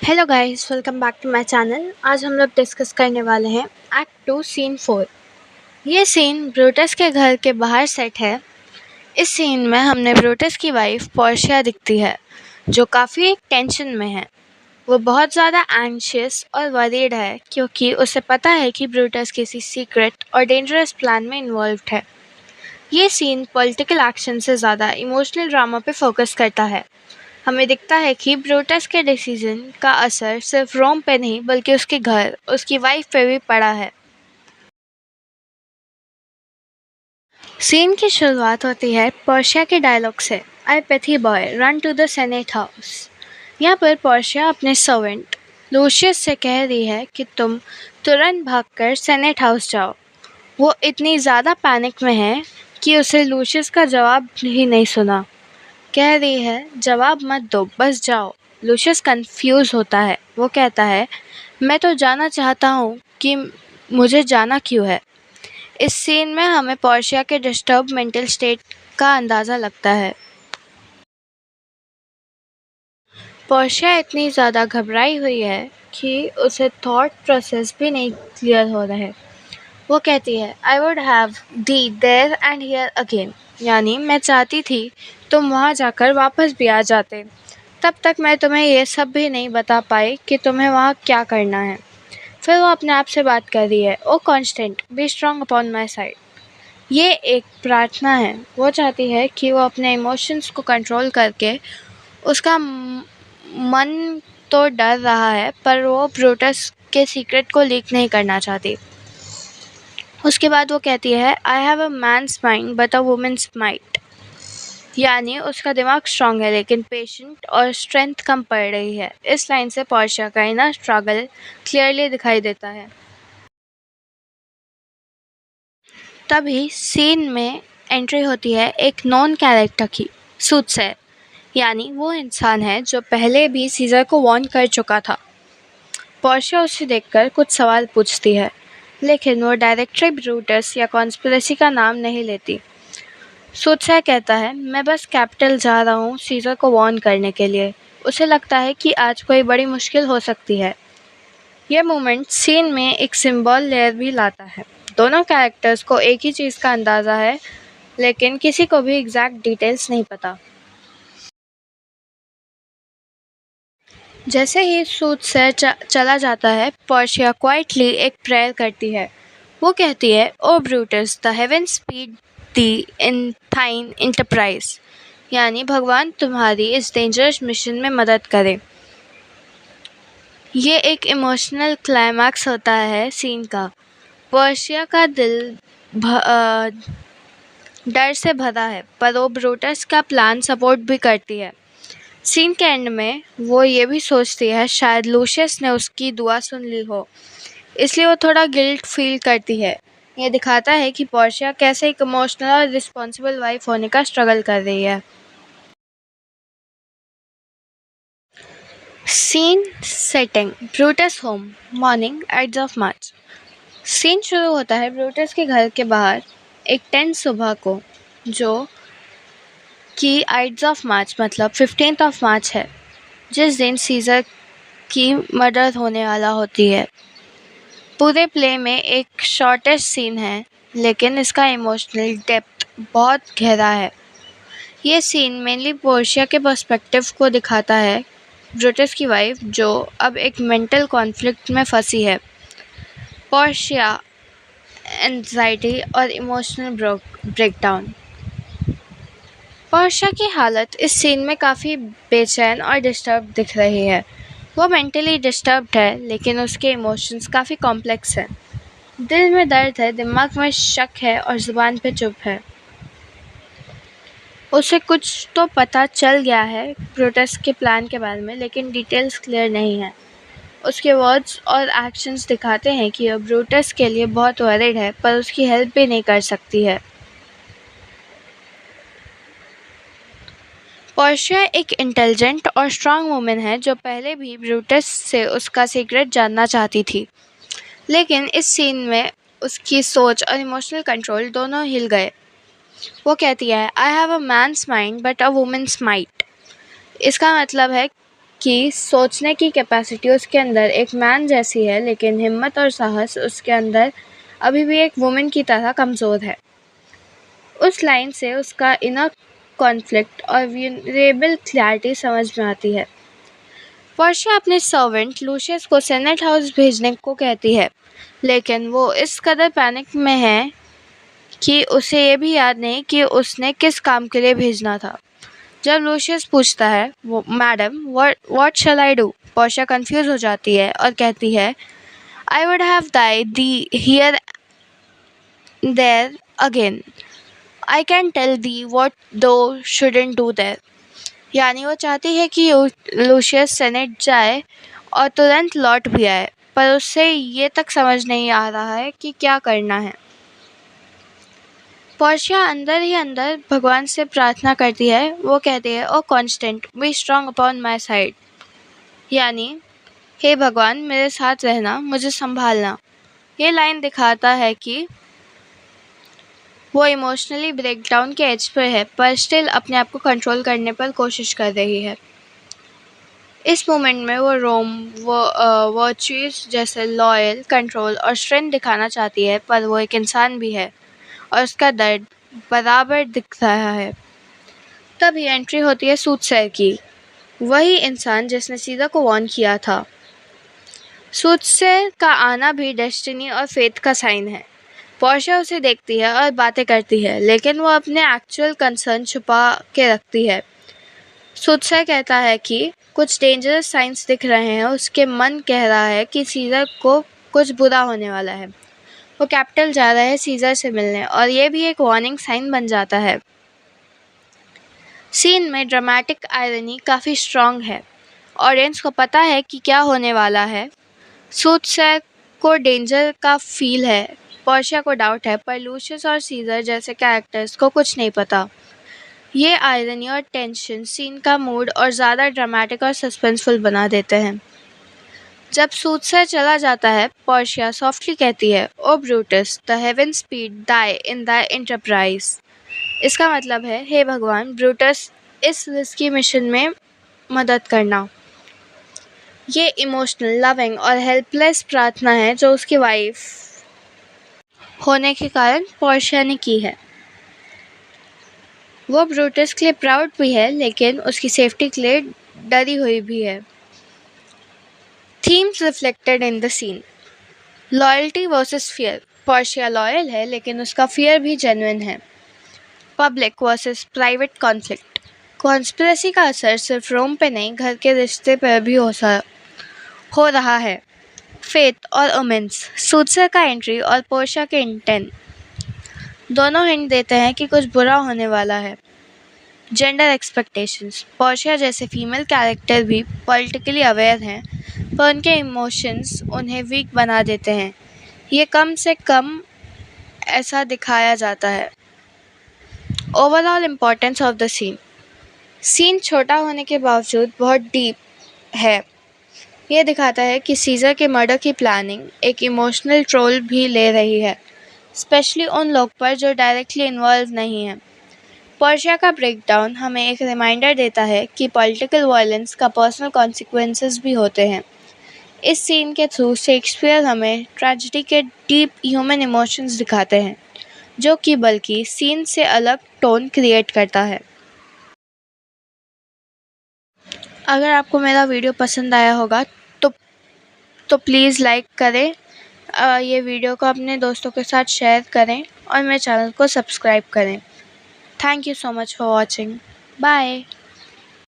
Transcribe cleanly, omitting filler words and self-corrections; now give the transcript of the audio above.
Hello guys, welcome back to my channel. आज हम लोग डिस्कस करने वाले हैं एक्ट 2 सीन 4। ये सीन ब्रूटस के घर के बाहर सेट है। इस सीन में हमने ब्रूटस की वाइफ पोर्शिया दिखती है, जो काफ़ी टेंशन में है। वो बहुत ज़्यादा एंशियस और वरीड है क्योंकि उसे पता है कि ब्रूटस किसी सीक्रेट और डेंजरस प्लान में इन्वॉल्व्ड है। ये सीन पॉलिटिकल एक्शन से ज़्यादा इमोशनल ड्रामा पे फोकस करता है। हमें दिखता है कि ब्रूटस के डिसीजन का असर सिर्फ रोम पे नहीं बल्कि उसके घर, उसकी वाइफ पे भी पड़ा है। सीन की शुरुआत होती है पोर्शिया के डायलॉग से, I prithee boy run to the senate house. यहाँ पर पोर्शिया अपने सर्वेंट लूशियस से कह रही है कि तुम तुरंत भागकर सेनेट हाउस जाओ। वो इतनी ज़्यादा पैनिक में है कि उसे लूशियस का जवाब ही नहीं सुना। कह रही है, जवाब मत दो, बस जाओ। लूशियस कंफ्यूज होता है। वो कहता है, मैं तो जानना चाहता हूँ कि मुझे जाना क्यों है। इस सीन में हमें पोर्शिया के डिस्टर्ब मेंटल स्टेट का अंदाज़ा लगता है। पोर्शिया इतनी ज़्यादा घबराई हुई है कि उसे थॉट प्रोसेस भी नहीं क्लियर हो रहा है। वो कहती है, I would have thee there and here again, यानी मैं चाहती थी तुम वहाँ जाकर वापस भी आ जाते। तब तक मैं तुम्हें ये सब भी नहीं बता पाई कि तुम्हें वहाँ क्या करना है। फिर वो अपने आप से बात कर रही है, O constant be strong upon my side. ये एक प्रार्थना है। वो चाहती है कि वो अपने इमोशंस को कंट्रोल करके, उसका मन तो डर रहा है पर वो ब्रूटस के सीक्रेट को लीक नहीं करना चाहती। उसके बाद वो कहती है, I have a man's mind but a woman's might, यानी उसका दिमाग स्ट्रांग है लेकिन पेशेंट और स्ट्रेंथ कम पड़ रही है। इस लाइन से पोर्शिया का इनर स्ट्रगल क्लियरली दिखाई देता है। तभी सीन में एंट्री होती है एक नॉन कैरेक्टर की, सूटसेयर, यानी वो इंसान है जो पहले भी सीजर को वार्न कर चुका था। पोर्शिया उसे देखकर कुछ सवाल पूछती है, लेकिन वो डायरेक्टली ब्रूटस या कॉन्स्पिरेसी का नाम नहीं लेती। सूटसेयर कहता है, मैं बस कैपिटल जा रहा हूँ सीजर को वार्न करने के लिए। उसे लगता है कि आज कोई बड़ी मुश्किल हो सकती है। यह मोमेंट सीन में एक सिंबल लेयर भी लाता है। दोनों कैरेक्टर्स को एक ही चीज़ का अंदाज़ा है, लेकिन किसी को भी एग्जैक्ट डिटेल्स नहीं पता। जैसे ही सूटसेयर चला जाता है, पोर्शिया क्वाइटली एक प्रेयर करती है। वो कहती है, O Brutus, the heaven speed thee in thine enterprise, यानी भगवान तुम्हारी इस डेंजरस मिशन में मदद करे। ये एक इमोशनल क्लाइमैक्स होता है सीन का। पोर्शिया का दिल डर से भरा है पर वो ब्रूटस का प्लान सपोर्ट भी करती है। सीन के एंड में वो ये भी सोचती है शायद लूशियस ने उसकी दुआ सुन ली हो, इसलिए वो थोड़ा गिल्ट फील करती है। ये दिखाता है कि पोर्शिया कैसे एक इमोशनल और रिस्पॉन्सिबल वाइफ होने का स्ट्रगल कर रही है। Scene setting, Brutus home, morning ides of March. Scene शुरू होता है ब्रूटस के घर के बाहर एक 10 सुबह को, जो कि आइड्स ऑफ मार्च मतलब 15th ऑफ मार्च है, जिस दिन सीजर की मर्डर होने वाला होती है। पूरे प्ले में एक शॉर्टेस्ट सीन है, लेकिन इसका इमोशनल डेप्थ बहुत गहरा है। ये सीन मेनली पोर्शिया के पर्सपेक्टिव को दिखाता है, ब्रूटस की वाइफ जो अब एक मेंटल कॉन्फ्लिक्ट में फंसी है। पोर्शिया, एंजाइटी और इमोशनल ब्रेकडाउन। पोर्शिया की हालत इस सीन में काफ़ी बेचैन और डिस्टर्ब दिख रही है। वो मेंटली डिस्टर्ब्ड है लेकिन उसके इमोशंस काफ़ी कॉम्प्लेक्स हैं। दिल में दर्द है, दिमाग में शक है और ज़ुबान पे चुप है। उसे कुछ तो पता चल गया है ब्रूटस के प्लान के बारे में, लेकिन डिटेल्स क्लियर नहीं है। उसके वर्ड्स और एक्शंस दिखाते हैं कि वह ब्रूटस के लिए बहुत वरीड है पर उसकी हेल्प भी नहीं कर सकती है। पोर्शिया एक इंटेलिजेंट और स्ट्रांग वुमेन है जो पहले भी ब्रूटस से उसका सीक्रेट जानना चाहती थी, लेकिन इस सीन में उसकी सोच और इमोशनल कंट्रोल दोनों हिल गए। वो कहती है, I have a man's mind but a woman's might. इसका मतलब है कि सोचने की कैपेसिटी उसके अंदर एक मैन जैसी है, लेकिन हिम्मत और साहस उसके अंदर अभी भी एक वुमेन की तरह कमज़ोर है। उस लाइन से उसका इनर कॉन्फ्लिक्ट और वल्नरेबल क्लैरिटी समझ में आती है। पोर्शिया अपने सर्वेंट लूशियस को सेनेट हाउस भेजने को कहती है, लेकिन वो इस कदर पैनिक में है कि उसे ये भी याद नहीं कि उसने किस काम के लिए भेजना था। जब लूशियस पूछता है, वो madam what shall I do, Portia confuse हो जाती है और कहती है, I would have died thee here there again, I can tell thee what thou shouldn't do there. यानी वो चाहती है कि लूशियस सेनेट जाए और तुरंत लौट भी आए, पर उससे ये तक समझ नहीं आ रहा है कि क्या करना है। पोर्शिया अंदर ही अंदर भगवान से प्रार्थना करती है। वो कहती है, O constant be strong upon my side, यानी हे भगवान मेरे साथ रहना, मुझे संभालना। ये लाइन दिखाता है कि वो इमोशनली ब्रेकडाउन के एज पर है, पर स्टिल अपने आप को कंट्रोल करने पर कोशिश कर रही है। इस मोमेंट में वो वर्चुअस जैसे लॉयल, कंट्रोल और स्ट्रेंथ दिखाना चाहती है, पर वो एक इंसान भी है और उसका दर्द बराबर दिख रहा है। तभी एंट्री होती है सूटसेयर की, वही इंसान जिसने सीधा को वार्न किया था। सूटसेयर का आना भी डेस्टिनी और फेथ का साइन है। पोर्शिया उसे देखती है और बातें करती है, लेकिन वो अपने एक्चुअल कंसर्न छुपा के रखती है। सूटसेयर कहता है कि कुछ डेंजरस साइंस दिख रहे हैं। उसके मन कह रहा है कि सीजर को कुछ बुरा होने वाला है। वो कैपिटल जा रहा है सीजर से मिलने, और ये भी एक वार्निंग साइन बन जाता है। सीन में ड्रामेटिक आयरनी काफ़ी स्ट्रॉन्ग है। ऑडियंस को पता है कि क्या होने वाला है। सूटसेयर को डेंजर का फील है, पोर्शिया को डाउट है, पर लूशियस और सीजर जैसे कैरेक्टर्स को कुछ नहीं पता। ये आयरनी और टेंशन सीन का मूड और ज़्यादा ड्रामेटिक और सस्पेंसफुल बना देते हैं। जब सूटसेयर चला जाता है, पोर्शिया सॉफ्टली कहती है, O Brutus, the heaven speed thee in the enterprise. इसका मतलब है, हे भगवान, ब्रूटस इस रिस्की मिशन में मदद करना। ये इमोशनल, लविंग और हेल्पलेस प्रार्थना है जो उसकी वाइफ होने के कारण पोर्शिया ने की है। वो ब्रूटस के लिए प्राउड भी है, लेकिन उसकी सेफ्टी के लिए डरी हुई भी है। Themes reflected in the scene, loyalty versus fear. Portia loyal है, लेकिन उसका फियर भी जेन्युइन है। Public versus private conflict, conspiracy का असर सिर्फ रोम पे नहीं, घर के रिश्ते पर भी हो रहा है। फेथ और ओमेंस, सूटसेयर का एंट्री और पोर्शिया के इंटेंट दोनों हिंट देते हैं कि कुछ बुरा होने वाला है। जेंडर एक्सपेक्टेशंस, पोर्शिया जैसे फीमेल कैरेक्टर भी पॉलिटिकली अवेयर हैं, पर उनके इमोशंस उन्हें वीक बना देते हैं। ये कम से कम ऐसा दिखाया जाता है। Overall importance of the scene छोटा होने के बावजूद बहुत डीप है। ये दिखाता है कि सीजर के मर्डर की प्लानिंग एक इमोशनल ट्रोल भी ले रही है, स्पेशली उन लोग पर जो डायरेक्टली इन्वॉल्व नहीं हैं। पोर्शिया का ब्रेकडाउन हमें एक रिमाइंडर देता है कि पॉलिटिकल वायलेंस का पर्सनल कॉन्सिक्वेंसेस भी होते हैं। इस सीन के थ्रू शेक्सपियर हमें ट्रेजेडी के डीप ह्यूमन इमोशंस दिखाते हैं, जो कि बल्कि सीन से अलग टोन क्रिएट करता है। अगर आपको मेरा वीडियो पसंद आया होगा तो प्लीज़ लाइक करें, ये वीडियो को अपने दोस्तों के साथ शेयर करें और मेरे चैनल को सब्सक्राइब करें। Thank you so much for watching. Bye.